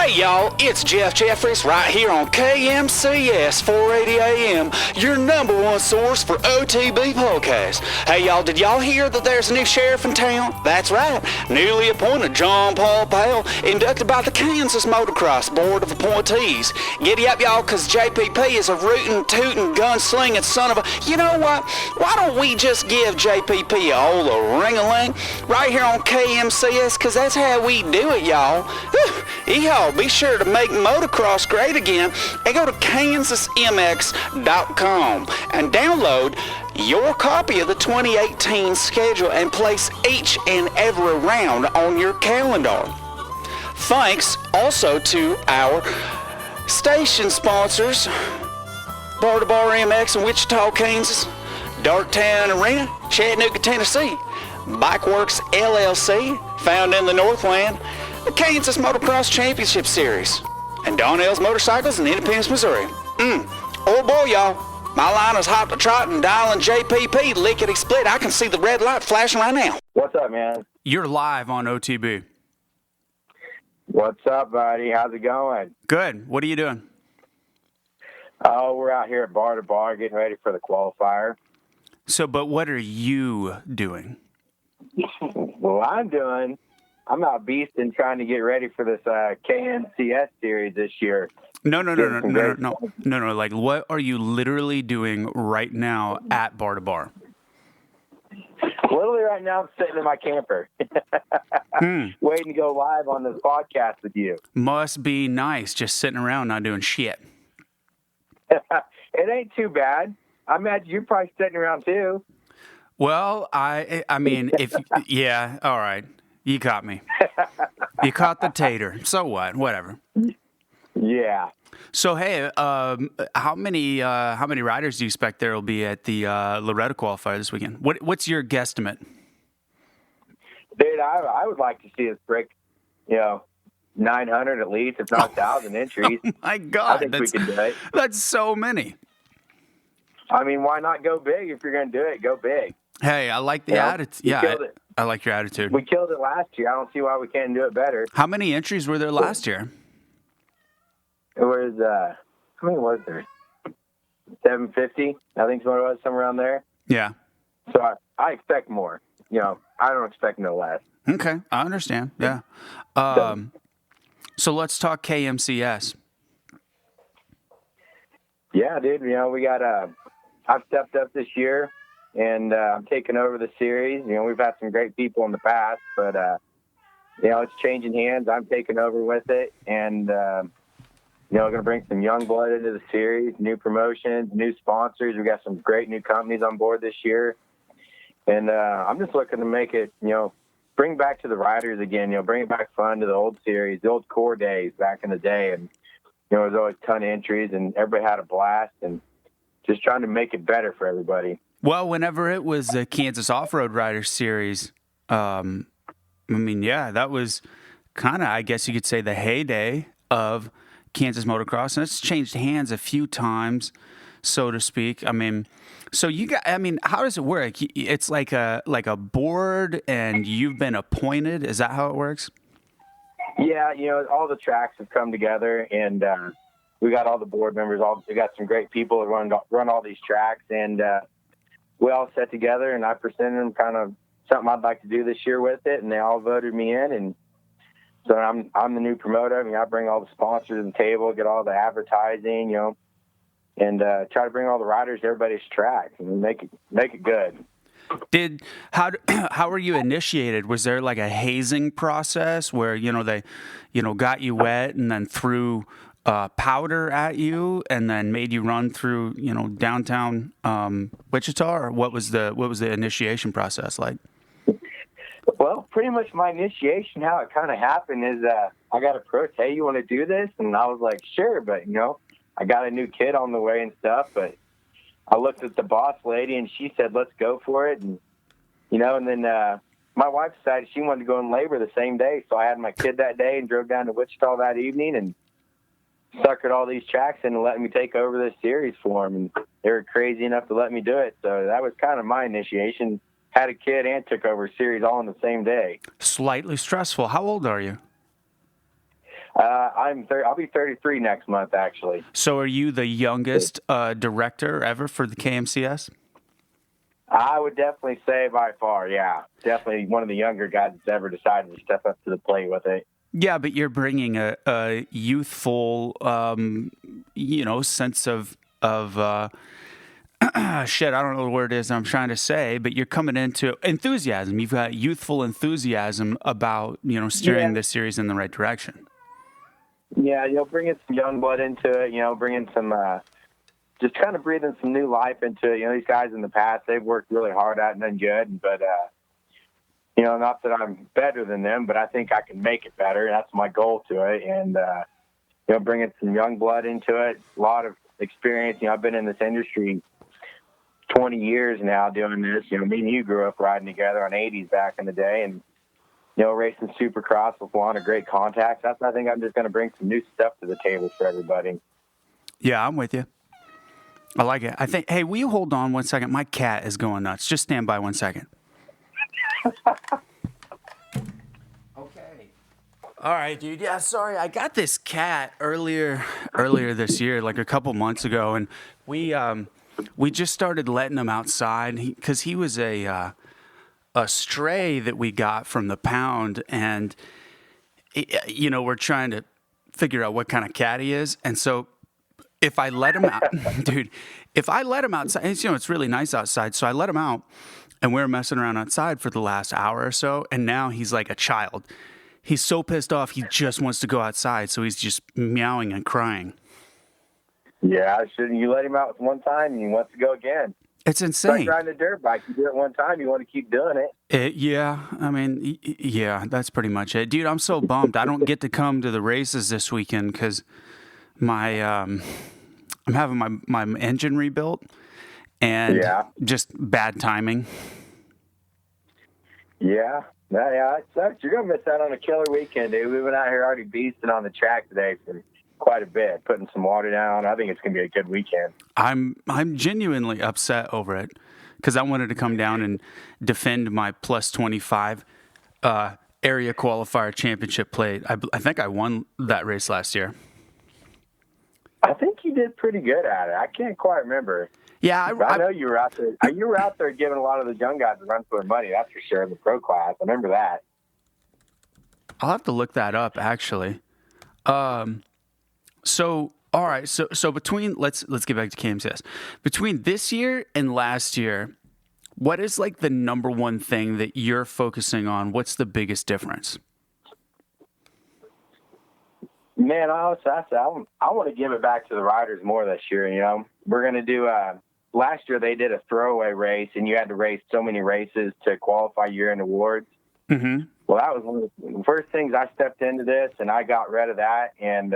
Hey y'all, it's Jeff Jeffries right here on KMCS 480 AM, your number one source for OTB podcast. Hey y'all, did y'all hear that there's a new sheriff in town? That's right, newly appointed Jon-Paul Powell, inducted by the Kansas Motocross Board of Appointees. Giddy up y'all, cause JPP is a rootin', tootin', gun-slinging son of a... You know what? Why don't we just give JPP a old ring-a-ling right here on KMCS, cause that's how we do it, y'all. Y'all, be sure to make motocross great again and go to kansasmx.com and download your copy of the 2018 schedule and place each and every round on your calendar. Thanks also to our station sponsors, Bar2Bar MX in Wichita, Kansas, Darktown Arena, Chattanooga, Tennessee, Bikeworks LLC, found in the Northland, the Kansas Motocross Championship Series, and Donnell's Motorcycles in Independence, Missouri. Oh boy, y'all, my line is hot to trot and dialing JPP lickety-split. I can see the red light flashing right now. What's up, man? You're live on OTB. What's up, buddy? How's it going? Good. What are you doing? Oh, we're out here at Bar2Bar getting ready for the qualifier. So, but what are you doing? Well, I'm out beasting trying to get ready for this KMCS series this year. No. Like, what are you literally doing right now at Bar2Bar? Literally right now, I'm sitting in my camper, waiting to go live on this podcast with you. Must be nice, just sitting around not doing shit. It ain't too bad. I imagine you're probably sitting around too. Well, I mean, yeah, all right. You caught me. You caught the tater. So what? Whatever. Yeah. So hey, how many riders do you expect there will be at the Loretta qualifier this weekend? What's your guesstimate? Dude, I would like to see us break, 900 at least, if not 1,000 entries. Oh my God, I think we can do it. That's so many. I mean, why not go big? If you're going to do it, go big. Hey, I like the attitude. Yeah, I like your attitude. We killed it last year. I don't see why we can't do it better. How many entries were there last year? It was, how many was there? 750, I think is what it was, somewhere around there. Yeah. So I expect more. I don't expect no less. Okay, I understand. Yeah. So let's talk KMCS. Yeah, dude. We got I've stepped up this year, and I'm taking over the series. We've had some great people in the past, but it's changing hands. I'm taking over with it, and we're going to bring some young blood into the series, new promotions, new sponsors. We got some great new companies on board this year, and I'm just looking to make it, bring back to the riders again. Bring back fun to the old series, the old core days back in the day, and there was always a ton of entries, and everybody had a blast, and just trying to make it better for everybody. Well, whenever it was the Kansas Off-Road Riders Series, that was kind of, I guess you could say, the heyday of Kansas Motocross, and it's changed hands a few times, so to speak. I mean, so how does it work? It's like a board, and you've been appointed. Is that how it works? Yeah, all the tracks have come together, and we got all the board members. We got some great people that run all these tracks, and we all sat together, and I presented them kind of something I'd like to do this year with it, and they all voted me in, and so I'm the new promoter. I mean, I bring all the sponsors to the table, get all the advertising, and try to bring all the riders to everybody's track and make it good. How were you initiated? Was there like a hazing process where they got you wet and then threw powder at you and then made you run through downtown Wichita, or what was the initiation process like? Well, pretty much my initiation, how it kind of happened is I got approached, hey, you want to do this? And I was like, sure, but I got a new kid on the way and stuff, but I looked at the boss lady, and she said, let's go for it. And, and then my wife decided she wanted to go in labor the same day. So I had my kid that day and drove down to Wichita that evening and suckered all these tracks in and let me take over this series for them. And they were crazy enough to let me do it. So that was kind of my initiation. Had a kid and took over a series all in the same day. Slightly stressful. How old are you? I'll be 33 next month, actually. So are you the youngest director ever for the KMCS? I would definitely say by far, yeah. Definitely one of the younger guys that's ever decided to step up to the plate with it. Yeah, but you're bringing a youthful, sense of shit. I don't know the word is I'm trying to say, but you're coming into enthusiasm. You've got youthful enthusiasm about steering this series in the right direction. Yeah, bringing some young blood into it. Bringing some, just kind of breathing some new life into it. These guys in the past, they've worked really hard at it and done good, but not that I'm better than them, but I think I can make it better. That's my goal to it. And, bringing some young blood into it, a lot of experience. I've been in this industry 20 years now doing this. Me and you grew up riding together on 80s back in the day and, racing Supercross with a lot of great contacts. I think I'm just going to bring some new stuff to the table for everybody. Yeah, I'm with you. I like it. I think, hey, will you hold on 1 second? My cat is going nuts. Just stand by 1 second. Okay. All right, dude. Yeah, sorry. I got this cat earlier this year, like a couple months ago, and we just started letting him outside because he was a stray that we got from the pound, and we're trying to figure out what kind of cat he is, and so if I let him out, dude, if I let him outside, it's really nice outside, so I let him out, and we were messing around outside for the last hour or so, and now he's like a child. He's so pissed off, he just wants to go outside, so he's just meowing and crying. Yeah, shouldn't you let him out one time and he wants to go again? It's insane. It's like riding a dirt bike. You do it one time, you want to keep doing it. Yeah, that's pretty much it. Dude, I'm so bummed. I don't get to come to the races this weekend because I'm having my engine rebuilt and just bad timing. Yeah, it sucks. You're going to miss out on a killer weekend, dude. We've been out here already beasting on the track today for quite a bit, putting some water down. I think it's going to be a good weekend. I'm genuinely upset over it because I wanted to come down and defend my plus 25 area qualifier championship plate. I think I won that race last year. I think you did pretty good at it. I can't quite remember. Yeah, I know you were out there. You were out there giving a lot of the young guys a run for their money. That's for sure in the pro class. I remember that. I'll have to look that up actually. So all right, so between let's get back to KMCS. Between this year and last year, what is like the number one thing that you're focusing on? What's the biggest difference? Man, I want to give it back to the riders more this year. We're going to do last year they did a throwaway race, and you had to race so many races to qualify year-end awards. Mm-hmm. Well, that was one of the first things I stepped into this, and I got rid of that. And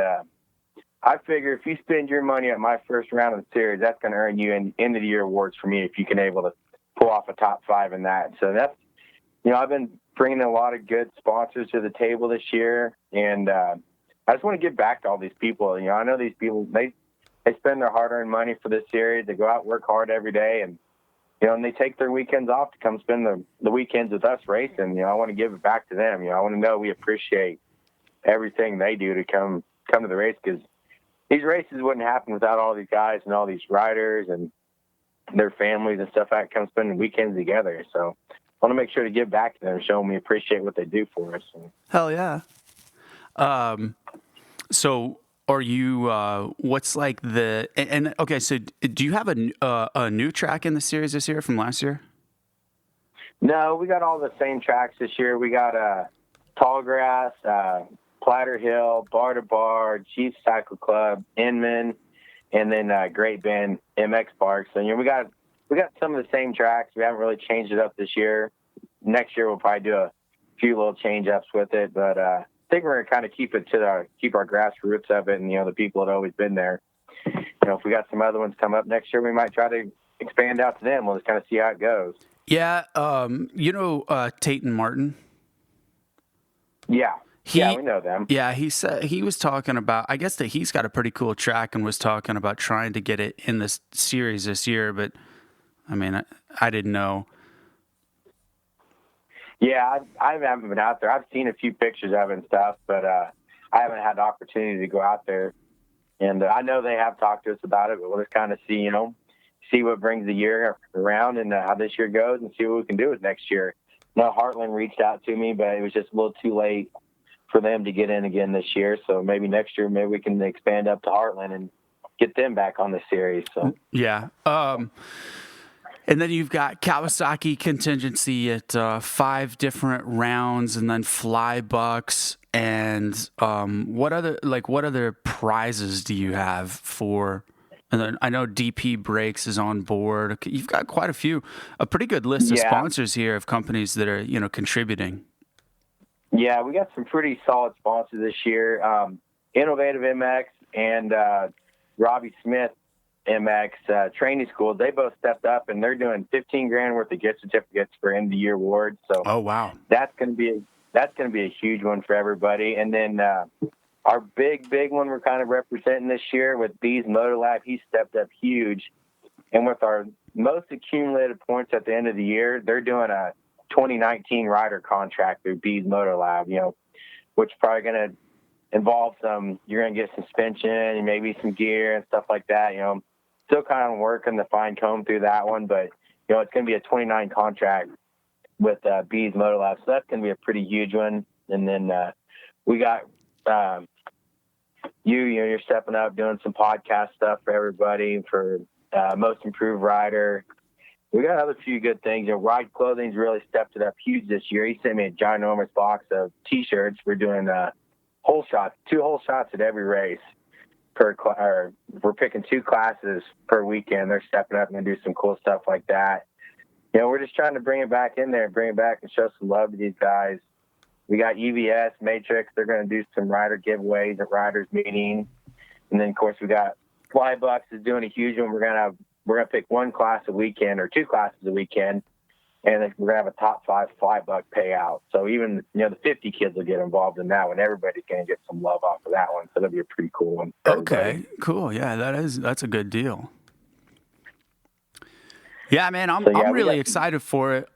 I figure if you spend your money at my first round of the series, that's going to earn you end-of-the-year awards for me if you can able to pull off a top 5 in that. So that's, I've been bringing a lot of good sponsors to the table this year, and I just want to give back to all these people. I know these people, they spend their hard-earned money for this series. They go out and work hard every day, and and they take their weekends off to come spend the weekends with us racing. I want to give it back to them. I want to know we appreciate everything they do to come to the race, because these races wouldn't happen without all these guys and all these riders and their families and stuff that come spending weekends together. So I want to make sure to give back to them and show them we appreciate what they do for us. Hell yeah. So are you, what's like okay, so do you have a new track in the series this year from last year? No, we got all the same tracks this year. We got Tallgrass, Platter Hill, Bar2Bar, Chief Cycle Club, Inman, and then Great Bend MX Park. So we got some of the same tracks. We haven't really changed it up this year. Next year we'll probably do a few little change ups with it, but I think we're gonna kind of keep our grassroots of it, and the people that have always been there. If we got some other ones come up next year, we might try to expand out to them. We'll just kind of see how it goes. Yeah, Tate and Martin. Yeah. We know them. Yeah, he said he was talking about, I guess that he's got a pretty cool track and was talking about trying to get it in this series this year, but I mean, I didn't know. Yeah, I haven't been out there. I've seen a few pictures of it and stuff, but I haven't had the opportunity to go out there. And I know they have talked to us about it, but we'll just kind of see, see what brings the year around and how this year goes and see what we can do with next year. No, Heartland reached out to me, but it was just a little too late for them to get in again this year. So maybe next year, maybe we can expand up to Heartland and get them back on the series. So yeah. And then you've got Kawasaki contingency at 5 different rounds, and then fly bucks. And what other prizes do you have for? And then I know DP Brakes is on board. You've got quite a pretty good list of sponsors here of companies that are contributing. Yeah, we got some pretty solid sponsors this year. Innovative MX and Robbie Smith MX training school. They both stepped up and they're doing $15,000 worth of gift certificates for end of the year awards. So oh wow, that's going to be a huge one for everybody. And then our big one we're kind of representing this year with Bees Motolab. He stepped up huge, and with our most accumulated points at the end of the year, they're doing a 2019 rider contract through Bees Motolab. Which is probably going to involve you're going to get suspension and maybe some gear and stuff like that. Still kind of working to fine comb through that one, but it's going to be a 29 contract with Bees Motolab, so that's going to be a pretty huge one. And then we got you're stepping up, doing some podcast stuff for everybody for most improved rider. We got other few good things. Ride Clothing's really stepped it up huge this year. He sent me a ginormous box of T-shirts. We're doing whole shots, 2 whole shots at every race we're picking 2 classes per weekend. They're stepping up and do some cool stuff like that. We're just trying to bring it back in there, bring it back and show some love to these guys. We got EVS, Matrix. They're going to do some rider giveaways at riders meeting. And then of course we got Flybucks is doing a huge one. We're going to pick 1 class a weekend or 2 classes a weekend. And then we're going to have a top 5 $5 payout. So even, the 50 kids will get involved in that one. Everybody's going to get some love off of that one. So that'll be a pretty cool one. Okay, cool. Yeah, that's a good deal. Yeah, man, I'm really excited for it.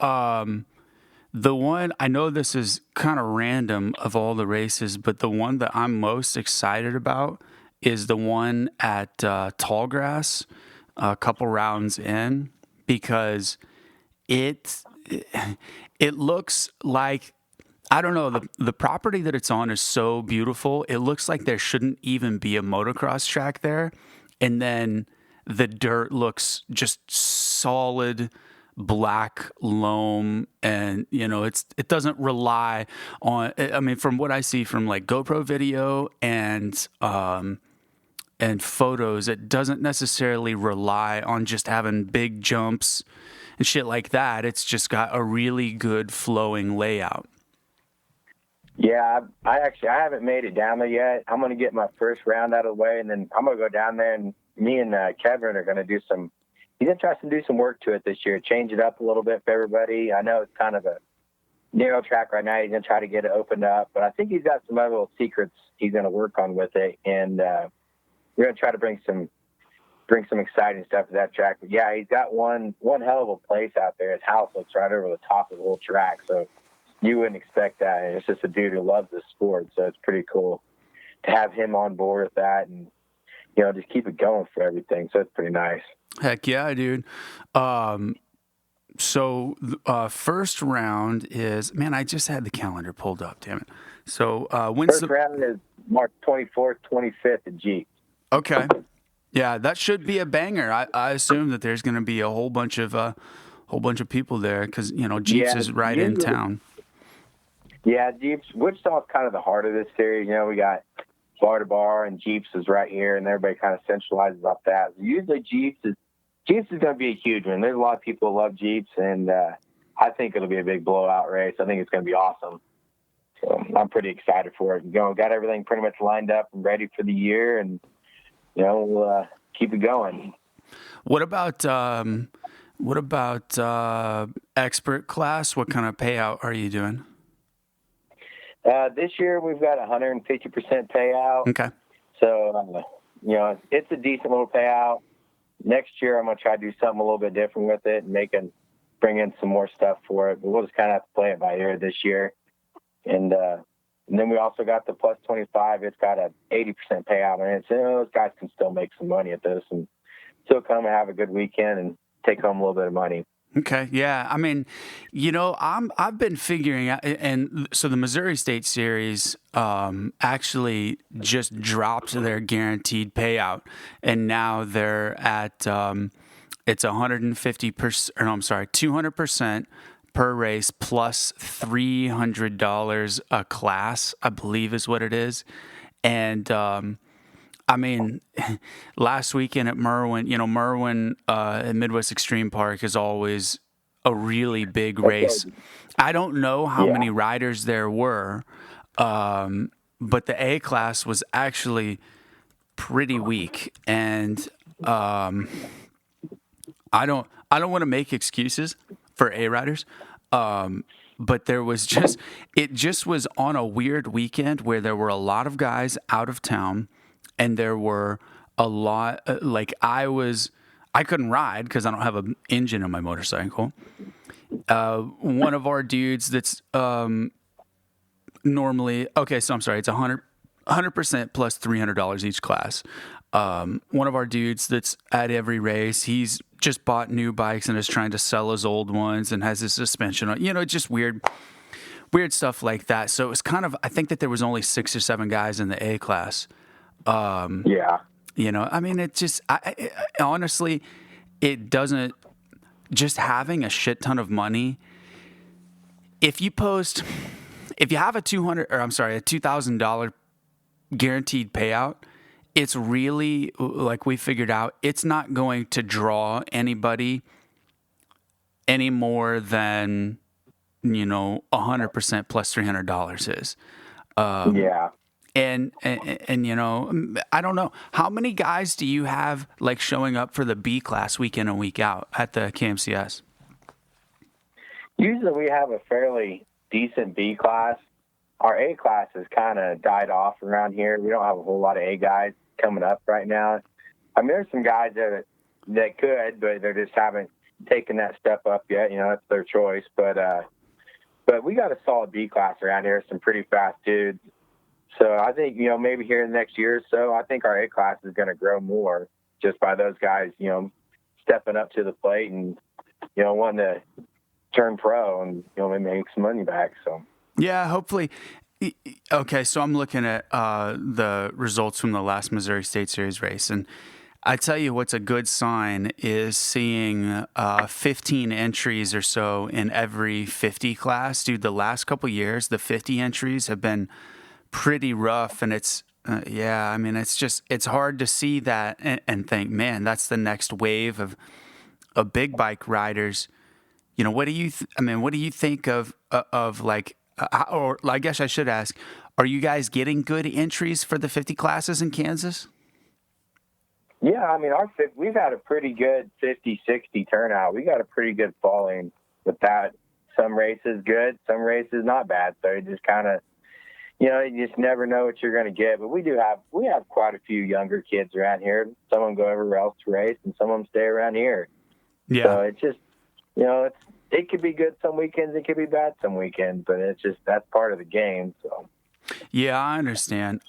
The one, I know this is kind of random of all the races, but the one that I'm most excited about is the one at Tallgrass, a couple rounds in, because it looks like, I don't know, the property that it's on is so beautiful. It looks like there shouldn't even be a motocross track there. And then the dirt looks just solid black loam, and it doesn't rely on, I mean, from what I see from like GoPro video and photos, it doesn't necessarily rely on just having big jumps and shit like that. It's just got a really good flowing layout. Yeah, I haven't made it down there yet. I'm going to get my first round out of the way, and then I'm going to go down there, and me and Kevin are going to he's going to try to do some work to it this year, change it up a little bit for everybody. I know it's kind of a narrow track right now. He's going to try to get it opened up, but I think he's got some other little secrets he's going to work on with it, and we're going to try to bring some exciting stuff to that track. But yeah, he's got one hell of a place out there. His house looks right over the top of the whole track, so you wouldn't expect that. And it's just a dude who loves this sport, so it's pretty cool to have him on board with that, and just keep it going for everything. So it's pretty nice. Heck yeah, dude. So first round is, man, I just had the calendar pulled up, damn it. So when's first round is March 24th, 25th at Jeep. Okay. Yeah, that should be a banger. I assume that there's going to be a whole bunch of people there because Jeeps is right in town. Yeah, Jeeps. Wichita's kind of the heart of this series. We got Bar2Bar and Jeeps is right here, and everybody kind of centralizes off that. Usually Jeeps is going to be a huge one. There's a lot of people who love Jeeps, and I think it'll be a big blowout race. I think it's going to be awesome. So I'm pretty excited for it. Got everything pretty much lined up and ready for the year, and we'll keep it going. What about expert class? What kind of payout are you doing? This year we've got 150% payout. Okay. So, it's a decent little payout. Next year I'm going to try to do something a little bit different with it and bring in some more stuff for it. But we'll just kind of have to play it by ear this year. And, And then we also got the plus 25. It's got a 80% payout on it. So those guys can still make some money at this and still come and have a good weekend and take home a little bit of money. Okay, yeah. I mean, I've been figuring out, and so the Missouri State Series actually just dropped their guaranteed payout, and now they're at it's 150%. Or no, I'm sorry, 200% per race plus $300 a class, I believe is what it is, and I mean, last weekend at Merwin, Merwin at Midwest Extreme Park is always a really big race. I don't know how many riders there were, but the A class was actually pretty weak, and I don't want to make excuses for A riders, but there was it just was on a weird weekend where there were a lot of guys out of town. And there were a lot, I couldn't ride because I don't have an engine on my motorcycle. One of our dudes that's normally, it's 100% plus $300 each class. One of our dudes that's at every race, he's just bought new bikes and is trying to sell his old ones and has his suspension on, just weird stuff like that. So it was I think that there was only 6 or 7 guys in the A class. I mean, it just, honestly, it doesn't, just having a shit ton of money. If you have a $2,000 guaranteed payout, it's really, like we figured out, it's not going to draw anybody any more than, 100% plus $300 is. And I don't know, how many guys do you have like showing up for the B class week in and week out at the KMCS? Usually we have a fairly decent B class. Our A class has kind of died off around here. We don't have a whole lot of A guys coming up right now. I mean, there's some guys that could, but they just haven't taken that step up yet. That's their choice. But we got a solid B class around here. Some pretty fast dudes. So I think, maybe here in the next year or so, I think our A class is going to grow more just by those guys, stepping up to the plate and, wanting to turn pro and, maybe make some money back. So, yeah, hopefully. Okay, so I'm looking at the results from the last Missouri State Series race. And I tell you what's a good sign is seeing 15 entries or so in every 50 class. Dude, the last couple of years, the 50 entries have been pretty rough, and it's it's hard to see that and think, man, that's the next wave of big bike riders. What do you think of like, or I guess I should ask, are you guys getting good entries for the 50 classes in Kansas? Yeah, I mean, we've had a pretty good 50-60 turnout. We got a pretty good following with that. Some races good, some races not bad. So it just kind of, you just never know what you're going to get. But we have quite a few younger kids around here. Some of them go everywhere else to race, and some of them stay around here. Yeah. So it's just, it could be good some weekends, it could be bad some weekends, but that's part of the game. So. Yeah, I understand.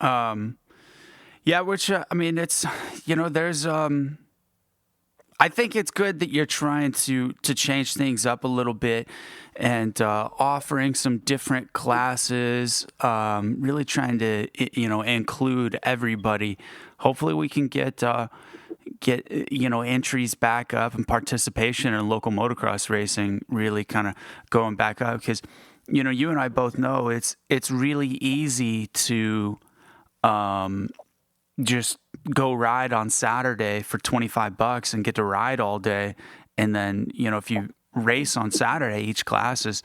Which I mean, it's there's I think it's good that you're trying to change things up a little bit and offering some different classes, really trying to, include everybody. Hopefully we can get entries back up and participation in local motocross racing really kind of going back up, because, you and I both know it's really easy to just go ride on Saturday for $25 and get to ride all day. And then, if you race on Saturday, each class is,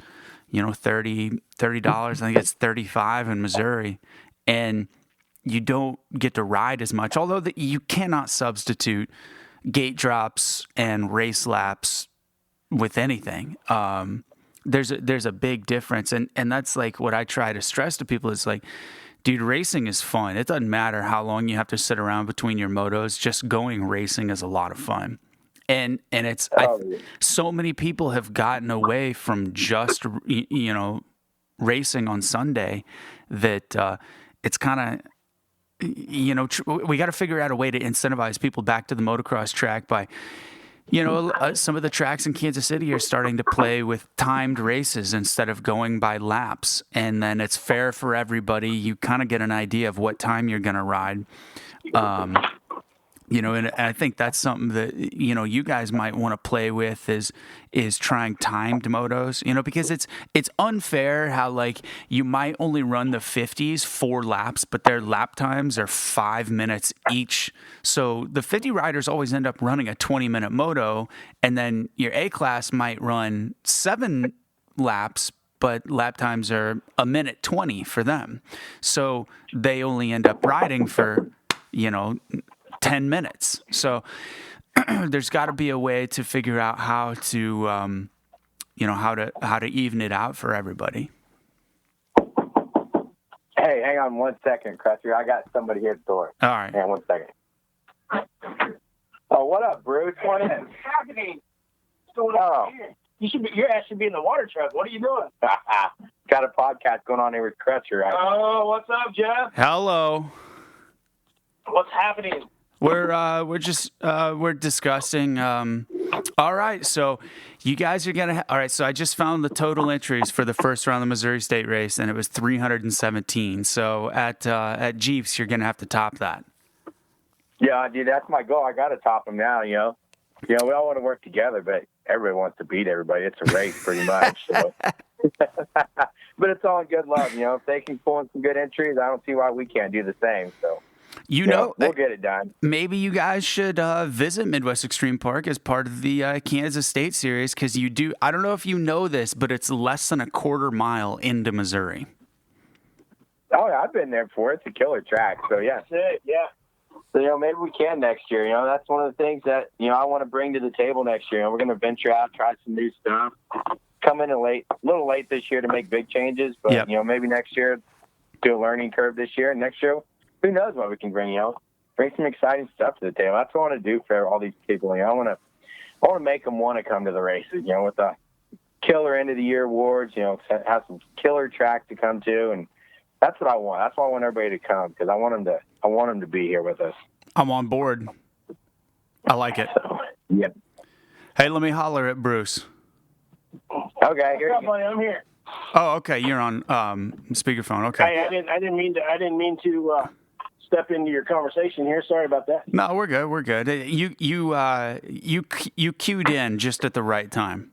$30. I think it's $35 in Missouri. And you don't get to ride as much, although you cannot substitute gate drops and race laps with anything. There's a big difference. And that's like what I try to stress to people is like, dude, racing is fun. It doesn't matter how long you have to sit around between your motos. Just going racing is a lot of fun. And it's so many people have gotten away from just racing on Sunday that it's kind of, we got to figure out a way to incentivize people back to the motocross track by, some of the tracks in Kansas City are starting to play with timed races instead of going by laps. And then it's fair for everybody. You kind of get an idea of what time you're going to ride. And I think that's something that, you guys might want to play with is trying timed motos, because it's unfair how, like, you might only run the 50s 4 laps, but their lap times are 5 minutes each. So the 50 riders always end up running a 20-minute moto, and then your A class might run 7 laps, but lap times are 1:20 for them. So they only end up riding for, 10 minutes. So there's got to be a way to figure out how to, how to even it out for everybody. Hey, hang on 1 second, Crutcher. I got somebody here at the door. All right. Hang on 1 second. Oh, what up, Bruce? What is happening? What's going on here? Your ass should be in the water truck. What are you doing? Got a podcast going on here with Crutcher. Right? Oh, what's up, Jeff? Hello. What's happening? We're discussing. All right, so you guys are gonna. All right, so I just found the total entries for the first round of the Missouri State race, and it was 317. So at Jeeps, you're gonna have to top that. Yeah, dude, that's my goal. I got to top them now. We all want to work together, but everybody wants to beat everybody. It's a race, pretty much. So. But it's all in good love. If they can pull in some good entries, I don't see why we can't do the same. So. We'll get it done. Maybe you guys should visit Midwest Extreme Park as part of the Kansas State Series, because you do. I don't know if you know this, but it's less than a quarter mile into Missouri. Oh, yeah, I've been there before. It's a killer track. So yeah, yeah. So maybe we can next year. That's one of the things that I want to bring to the table next year. We're going to venture out, try some new stuff. Come in a little late this year to make big changes, but maybe next year do a learning curve this year, and next year. Who knows what we can bring, bring some exciting stuff to the table. That's what I want to do for all these people. I want to make them want to come to the races, with the killer end of the year awards, have some killer tracks to come to. And that's what I want. That's why I want everybody to come, because I want them to be here with us. I'm on board. I like it. Yep. Hey, let me holler at Bruce. Okay. Here What's up, buddy? I'm here. Oh, okay. You're on speakerphone. Okay. Hey, I didn't mean to step into your conversation here. Sorry about that. No, we're good. We're good. You cued in just at the right time.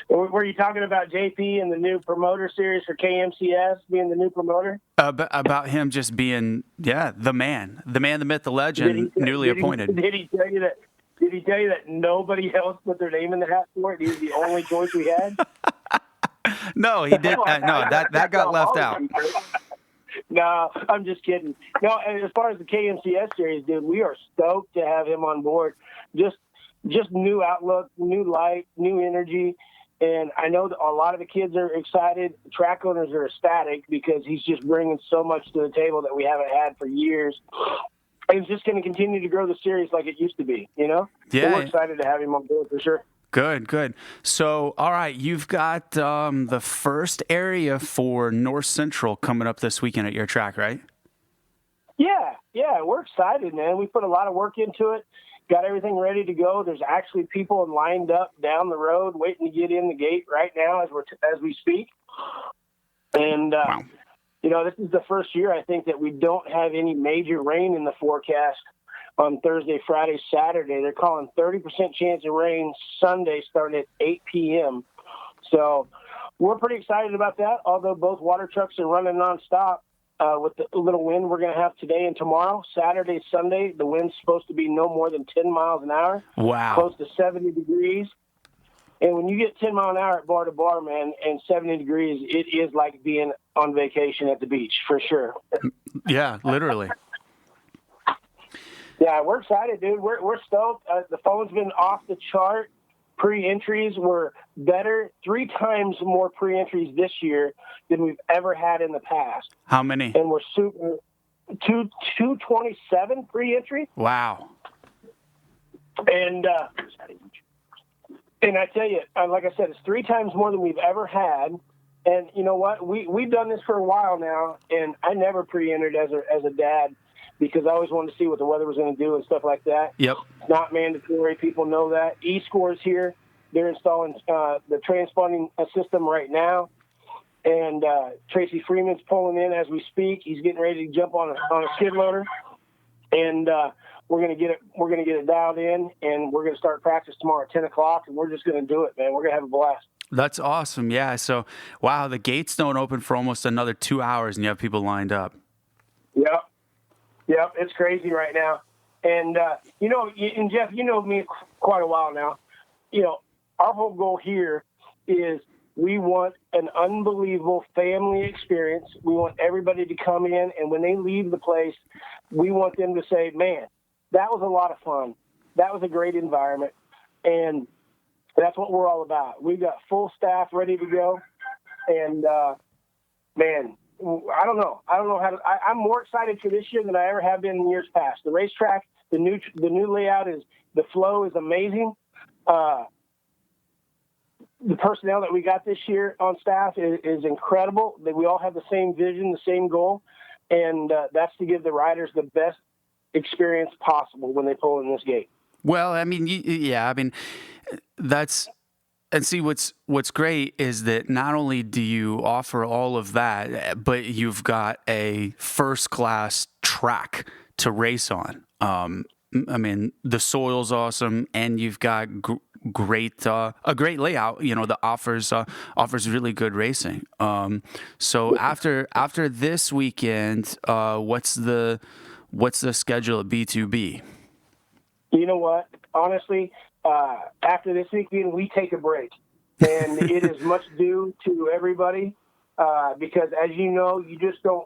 Were you talking about JP and the new promoter series for KMCS being the new promoter? About him just being the man, the myth, the legend, newly appointed. Did he tell you that? Did he tell you that nobody else put their name in the hat for it? He was the only choice we had? No, he did. No, that got left out. No, I'm just kidding. No, and as far as the KMCS series, dude, we are stoked to have him on board. Just new outlook, new light, new energy. And I know that a lot of the kids are excited. Track owners are ecstatic because he's just bringing so much to the table that we haven't had for years. It's just going to continue to grow the series like it used to be, Yeah. So we're excited to have him on board for sure. Good. So, all right, you've got the first area for North Central coming up this weekend at your track, right? Yeah, we're excited, man. We put a lot of work into it, got everything ready to go. There's actually people lined up down the road waiting to get in the gate right now as we speak. And wow. This is the first year, I think, that we don't have any major rain in the forecast on Thursday, Friday, Saturday. They're calling 30% chance of rain Sunday starting at 8 p.m. So we're pretty excited about that, although both water trucks are running nonstop with the little wind we're going to have today and tomorrow. Saturday, Sunday, the wind's supposed to be no more than 10 miles an hour. Wow. Close to 70 degrees. And when you get 10 mile an hour at Bar2Bar, man, and 70 degrees, it is like being on vacation at the beach, for sure. Yeah, literally. Yeah, we're excited, dude. We're stoked. The phone's been off the chart. Pre-entries were better, 3 times more pre-entries this year than we've ever had in the past. How many? And we're 227 pre-entry. Wow. And And I tell you, like I said, it's 3 times more than we've ever had. And you know what? We've done this for a while now, and I never pre-entered as a dad because I always wanted to see what the weather was going to do and stuff like that. Yep. It's not mandatory. People know that. E-Score's here. They're installing the transponding system right now. And Tracy Freeman's pulling in as we speak. He's getting ready to jump on a skid loader. And we're gonna get it dialed in, and we're gonna start practice tomorrow at 10 o'clock, and we're just gonna do it, man. We're gonna have a blast. That's awesome. Yeah. So, wow, the gates don't open for almost another 2 hours, and you have people lined up. Yep. It's crazy right now. And and Jeff, you know me quite a while now. You know, our whole goal here is we want an unbelievable family experience. We want everybody to come in, and when they leave the place, we want them to say, man, that was a lot of fun. That was a great environment. And that's what we're all about. We've got full staff ready to go. And, man, I don't know how to. I'm more excited for this year than I ever have been in years past. The racetrack, the new layout the flow is amazing. The personnel that we got this year on staff is incredible. We all have the same vision, the same goal, and that's to give the riders the best experience possible when they pull in this gate. Well, I mean, that's. And see, what's great is that not only do you offer all of that, but you've got a first-class track to race on. I mean, the soil's awesome, and you've got a great layout. You know, that offers really good racing. So after this weekend, what's the schedule at B2B? You know what? Honestly, after this weekend, we take a break, and it is much due to everybody because, as you know, you just don't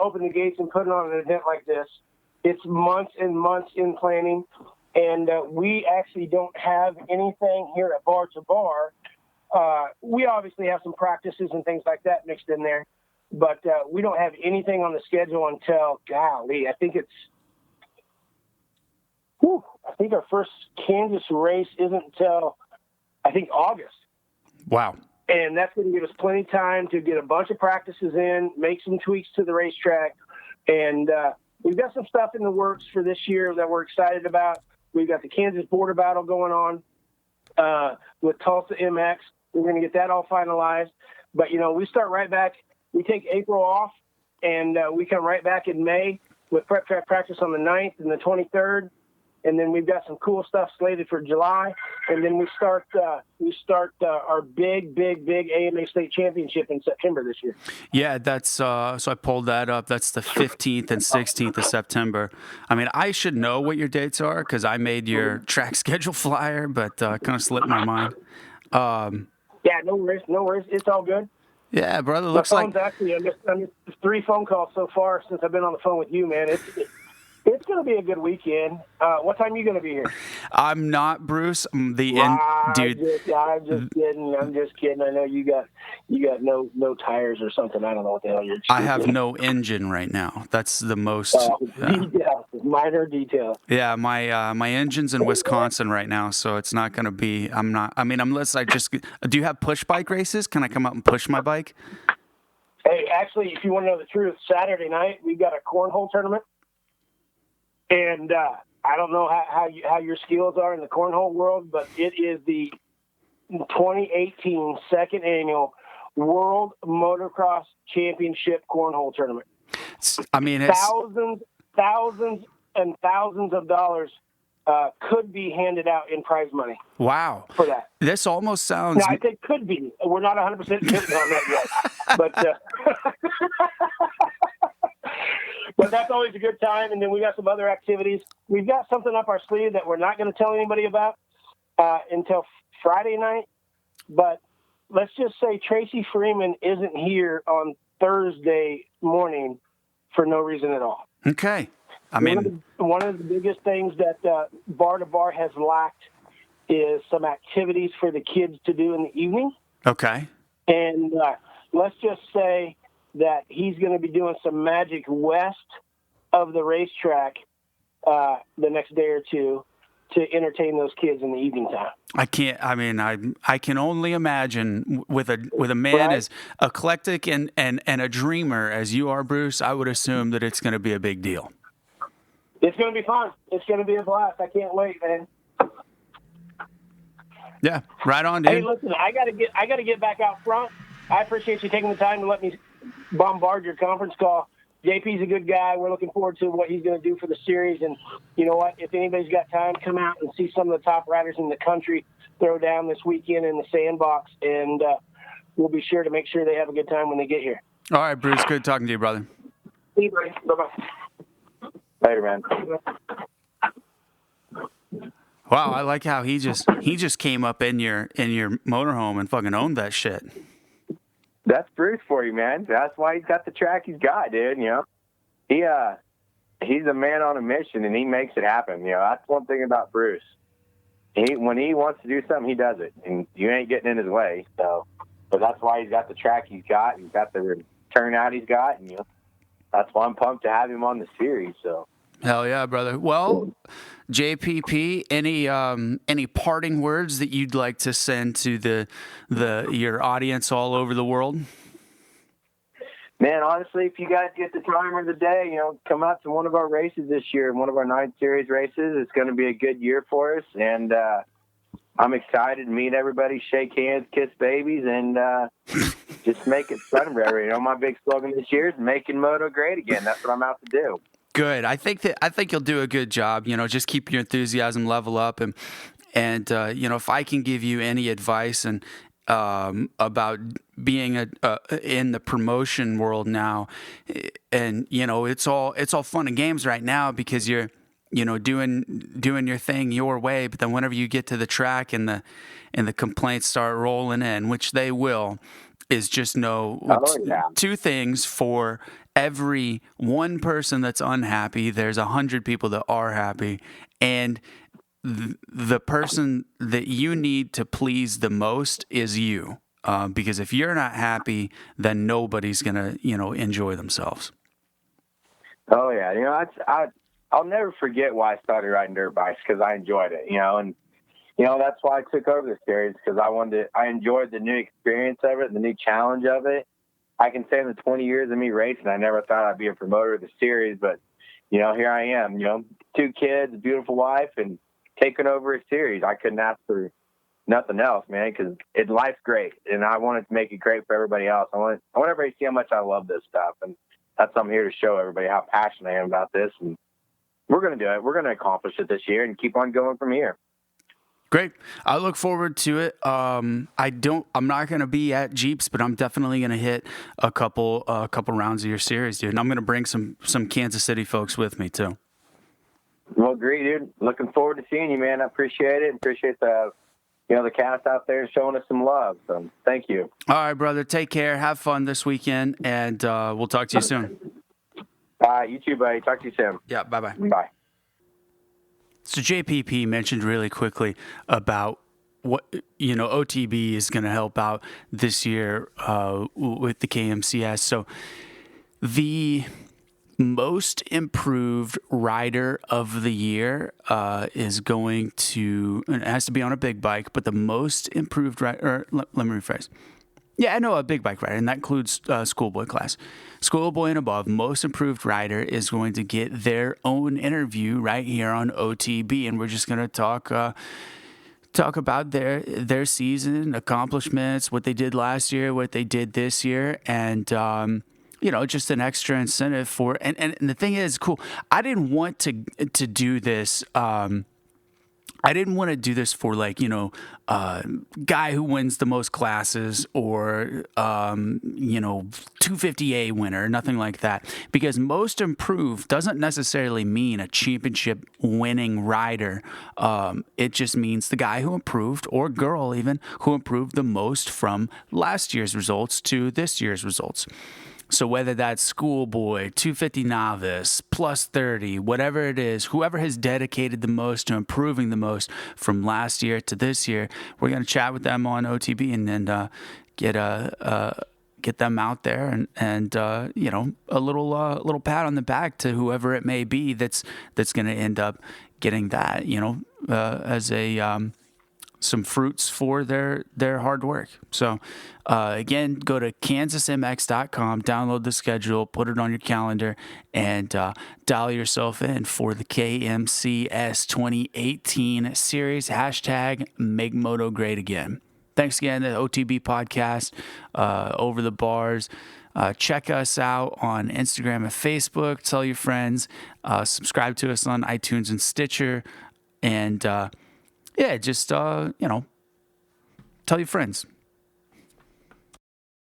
open the gates and put it on an event like this. It's months and months in planning, and we actually don't have anything here at Bar2Bar. We obviously have some practices and things like that mixed in there, but we don't have anything on the schedule until, golly, I think our first Kansas race isn't until, I think, August. Wow. And that's going to give us plenty of time to get a bunch of practices in, make some tweaks to the racetrack. And we've got some stuff in the works for this year that we're excited about. We've got the Kansas border battle going on with Tulsa MX. We're going to get that all finalized. But, you know, we start right back. We take April off, and we come right back in May with prep track practice on the 9th and the 23rd. And then we've got some cool stuff slated for July, and then we start our big AMA State Championship in September this year. Yeah, that's so I pulled that up. That's the 15th and 16th of September. I mean, I should know what your dates are because I made your track schedule flyer, but kind of slipped my mind. Yeah, no worries. It's all good. Yeah, brother. Looks like actually I'm just 3 phone calls so far since I've been on the phone with you, man. It's going to be a good weekend. What time are you going to be here? I'm not, Bruce. Dude. I'm just kidding. I know you got no tires or something. I don't know what the hell you're. I have no engine right now. That's the most minor detail. Yeah, my engine's in Wisconsin right now, so it's not going to be. Unless I just. Do you have push bike races? Can I come out and push my bike? Hey, actually, if you want to know the truth, Saturday night we've got a cornhole tournament. And I don't know how your skills are in the cornhole world, but it is the 2018 second annual World Motocross Championship Cornhole Tournament. I mean, it's thousands and thousands of dollars could be handed out in prize money. Wow. For that. This almost sounds... Now, I think could be. We're not 100% certain on that yet. But... But that's always a good time, and then we got some other activities. We've got something up our sleeve that we're not going to tell anybody about until Friday night. But let's just say Tracy Freeman isn't here on Thursday morning for no reason at all. Okay. One of the biggest things that Bar2Bar has lacked is some activities for the kids to do in the evening. Okay. And let's just say that he's going to be doing some magic west of the racetrack the next day or two. to entertain those kids in the evening time. I can't. I mean, I can only imagine with a man Right. as eclectic and a dreamer as you are, Bruce. I would assume that it's going to be a big deal. It's going to be fun. It's going to be a blast. I can't wait, man. Yeah, right on, dude. Hey, listen, I got to get back out front. I appreciate you taking the time to let me bombard your conference call. JP's a good guy. We're looking forward to what he's going to do for the series. And you know what? If anybody's got time, come out and see some of the top riders in the country throw down this weekend in the sandbox. And we'll be sure to make sure they have a good time when they get here. All right, Bruce. Good talking to you, brother. See you, buddy. Bye-bye. Later, man. Wow, I like how he just came up in your motorhome and fucking owned that shit. That's Bruce for you, man. That's why he's got the track he's got, dude. You know, he's a man on a mission, and he makes it happen. You know, that's one thing about Bruce. When he wants to do something, he does it, and you ain't getting in his way. So, but that's why he's got the track he's got. He's got the turnout he's got, and you know, that's why I'm pumped to have him on the series. So. Hell yeah, brother. Well, JPP, any parting words that you'd like to send to your audience all over the world? Man, honestly, if you guys get the time of the day, you know, come out to one of our races this year, one of our 9 series races. It's going to be a good year for us, and I'm excited to meet everybody, shake hands, kiss babies, and just make it fun for everybody. You know, my big slogan this year is making moto great again. That's what I'm out to do. Good. I think you'll do a good job. You know, just keep your enthusiasm level up, and you know, if I can give you any advice and about being in the promotion world now, and you know, it's all fun and games right now because you're doing your thing your way, but then whenever you get to the track and the complaints start rolling in, which they will, is just know two things. For every one person that's unhappy, there's 100 people that are happy, and the person that you need to please the most is you, because if you're not happy, then nobody's gonna enjoy themselves. Oh yeah, you know, I'll never forget why I started riding dirt bikes, because I enjoyed it, you know, and you know, that's why I took over the series, because I enjoyed the new experience of it, the new challenge of it. I can say in the 20 years of me racing, I never thought I'd be a promoter of the series, but, you know, here I am, you know, 2 kids, a beautiful wife, and taking over a series. I couldn't ask for nothing else, man, because life's great, and I wanted to make it great for everybody else. I want everybody to see how much I love this stuff, and that's why I'm here to show everybody how passionate I am about this, and we're going to do it. We're going to accomplish it this year and keep on going from here. Great. I look forward to it. I'm not going to be at Jeeps, but I'm definitely going to hit a couple rounds of your series, dude. And I'm going to bring some Kansas City folks with me too. Well, great, dude. Looking forward to seeing you, man. I appreciate it. Appreciate the cast out there showing us some love. So thank you. All right, brother. Take care. Have fun this weekend, and we'll talk to you soon. You too, buddy. Talk to you soon. Yeah. Bye-bye. Bye. So JPP mentioned really quickly about what, OTB is going to help out this year with the KMCS. So the most improved rider of the year is going to, and it has to be on a big bike, but the most improved rider, let me rephrase. Yeah, I know a big bike rider, and that includes schoolboy class. Schoolboy and above, most improved rider is going to get their own interview right here on OTB, and we're just going to talk about their season, accomplishments, what they did last year, what they did this year, and just an extra incentive for. And the thing is, cool. I didn't want to do this. I didn't want to do this for guy who wins the most classes or 250A winner, nothing like that. Because most improved doesn't necessarily mean a championship winning rider. It just means the guy who improved, or girl even, who improved the most from last year's results to this year's results. So whether that's schoolboy, 250 novice, plus 30, whatever it is, whoever has dedicated the most to improving the most from last year to this year, we're going to chat with them on OTB and then get them out there and a little pat on the back to whoever it may be that's going to end up getting that, as a some fruits for their hard work. So again, go to kansasmx.com, download the schedule, put it on your calendar, and dial yourself in for the KMCS 2018 series. Hashtag Make Moto Great Again. Thanks again to the OTB podcast, Over the Bars. Check us out on Instagram and Facebook. Tell your friends. Subscribe to us on iTunes and Stitcher. And just, tell your friends.